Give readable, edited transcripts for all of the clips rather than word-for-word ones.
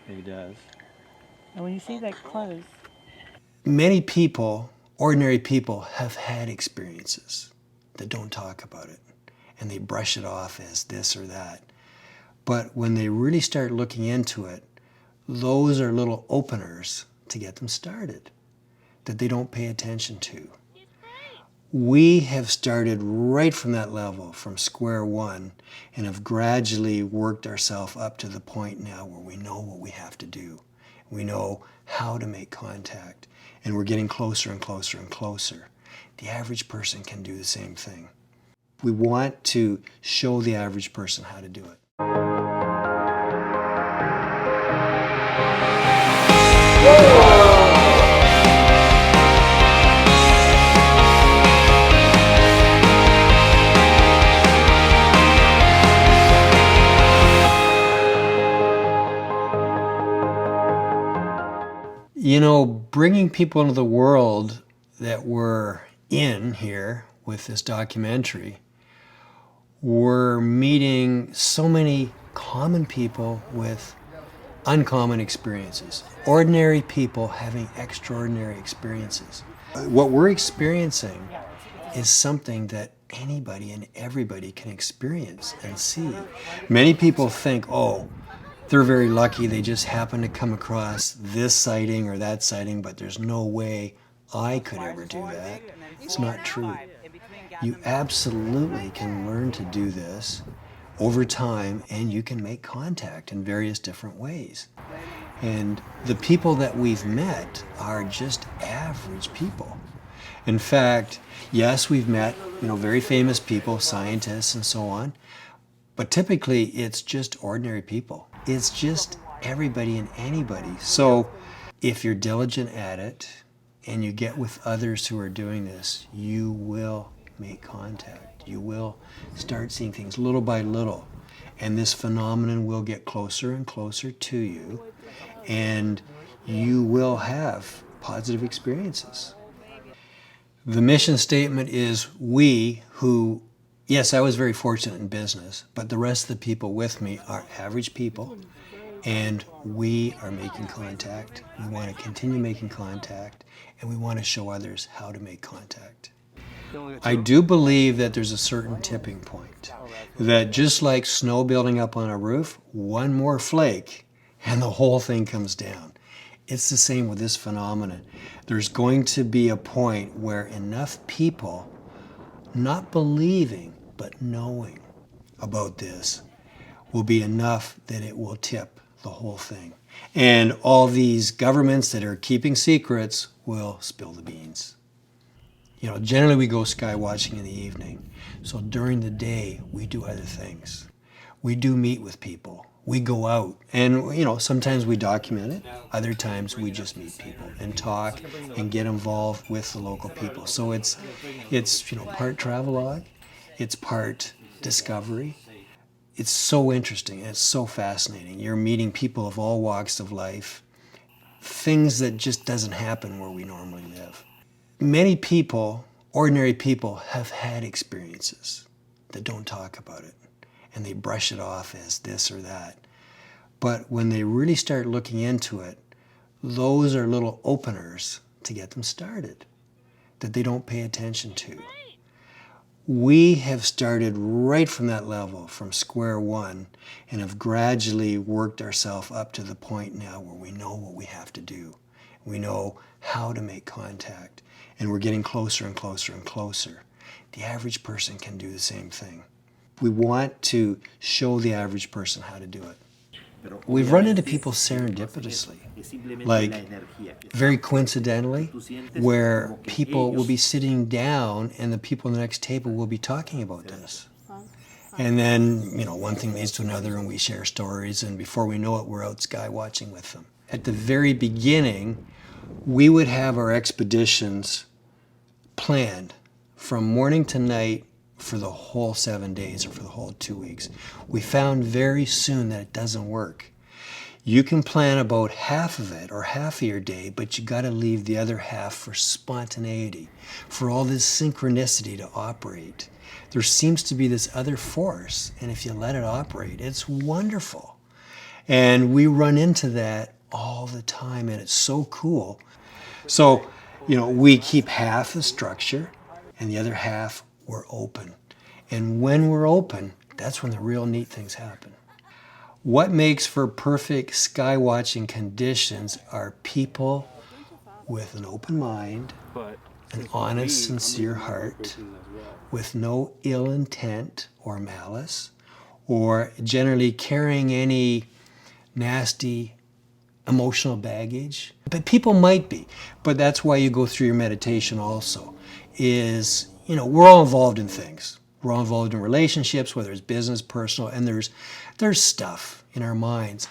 He does. And when you see that close, Many people, ordinary people, have had experiences that don't talk about it, and they brush it off as this or that. But when they really start looking into it, those are little openers to get them started that they don't pay attention to. We have started right from that level, from square one, and have gradually worked ourselves up to the point now where we know what we have to do. We know how to make contact, and we're getting closer and closer and closer. The average person can do the same thing. We want to show the average person how to do it. You know, bringing people into the world that we're in here with this documentary, we're meeting so many common people with uncommon experiences. Ordinary people having extraordinary experiences. What we're experiencing is something that anybody and everybody can experience and see. Many people think, oh, they're very lucky, they just happen to come across this sighting or that sighting, but there's no way I could ever do that. It's not true. You absolutely can learn to do this over time, and you can make contact in various different ways. And the people that we've met are just average people. In fact, yes, we've met, very famous people, scientists and so on, but typically it's just ordinary people. It's just everybody and anybody. So if you're diligent at it and you get with others who are doing this, you will make contact. You will start seeing things little by little. And this phenomenon will get closer and closer to you, and you will have positive experiences. The mission statement is we who, yes, I was very fortunate in business, but the rest of the people with me are average people, and we are making contact. We want to continue making contact, and we want to show others how to make contact. I do believe that there's a certain tipping point, that just like snow building up on a roof, one more flake and the whole thing comes down. It's the same with this phenomenon. There's going to be a point where enough people, not believing but knowing about this, will be enough that it will tip the whole thing. And all these governments that are keeping secrets will spill the beans. Generally we go sky watching in the evening. So during the day, we do other things. We do meet with people. We go out and, sometimes we document it. Other times we just meet people and talk and get involved with the local people. So it's part travelogue, it's part discovery. It's so interesting and it's so fascinating. You're meeting people of all walks of life, things that just doesn't happen where we normally live. Many people, ordinary people, have had experiences that don't talk about it, and they brush it off as this or that. But when they really start looking into it, those are little openers to get them started that they don't pay attention to. We have started right from that level, from square one, and have gradually worked ourselves up to the point now where we know what we have to do. We know how to make contact, and we're getting closer and closer and closer. The average person can do the same thing. We want to show the average person how to do it. We've run into people serendipitously, like very coincidentally, where people will be sitting down and the people on the next table will be talking about this. And then, one thing leads to another and we share stories, and before we know it, we're out sky watching with them. At the very beginning, we would have our expeditions planned from morning to night for the whole 7 days or for the whole 2 weeks. We found very soon that it doesn't work. You can plan about half of it or half of your day, but you got to leave the other half for spontaneity, for all this synchronicity to operate. There seems to be this other force, and if you let it operate, it's wonderful. And we run into that all the time, and it's so cool. So, we keep half the structure, and the other half we're open. And when we're open, that's when the real neat things happen. What makes for perfect sky watching conditions are people with an open mind, an honest, sincere heart, with no ill intent or malice, or generally carrying any nasty emotional baggage. But people might be, but that's why you go through your meditation also, is, we're all involved in things. We're all involved in relationships, whether it's business, personal, and there's stuff in our minds.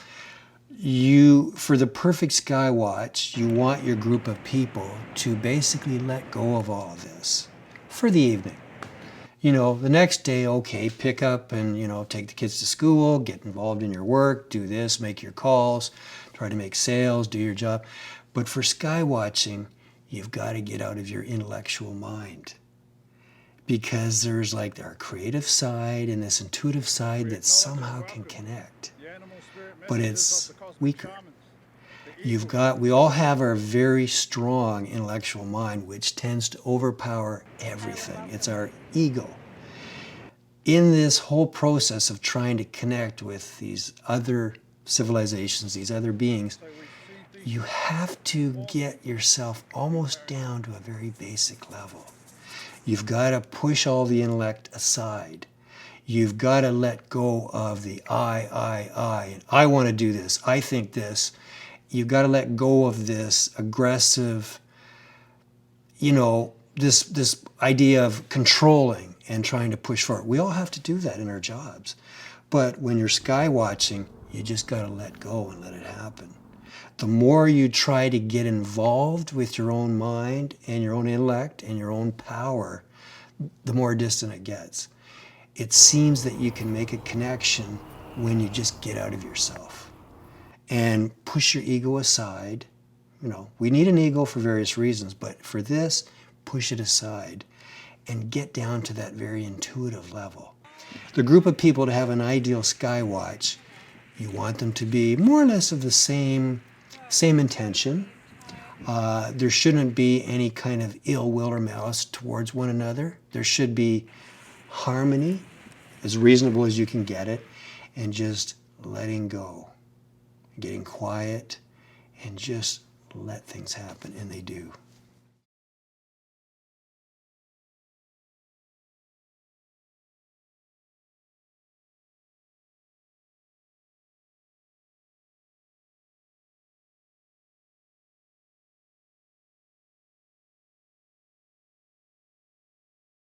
For the perfect sky watch, you want your group of people to basically let go of all of this for the evening. The next day, okay, pick up and, take the kids to school, get involved in your work, do this, make your calls, try to make sales, do your job. But for sky watching, you've got to get out of your intellectual mind. Because there's like our creative side and this intuitive side that somehow can connect. But it's weaker. We all have our very strong intellectual mind, which tends to overpower everything. It's our ego. In this whole process of trying to connect with these other civilizations, these other beings, you have to get yourself almost down to a very basic level. You've got to push all the intellect aside. You've got to let go of the I. I want to do this. I think this. You've got to let go of this aggressive, this idea of controlling and trying to push forward. We all have to do that in our jobs. But when you're sky watching, you just got to let go and let it happen. The more you try to get involved with your own mind and your own intellect and your own power, the more distant it gets. It seems that you can make a connection when you just get out of yourself and push your ego aside. We need an ego for various reasons, but for this, push it aside and get down to that very intuitive level. The group of people to have an ideal sky watch, you want them to be more or less of the same intention. There shouldn't be any kind of ill will or malice towards one another. There should be harmony, as reasonable as you can get it, and just letting go, getting quiet, and just let things happen, and they do.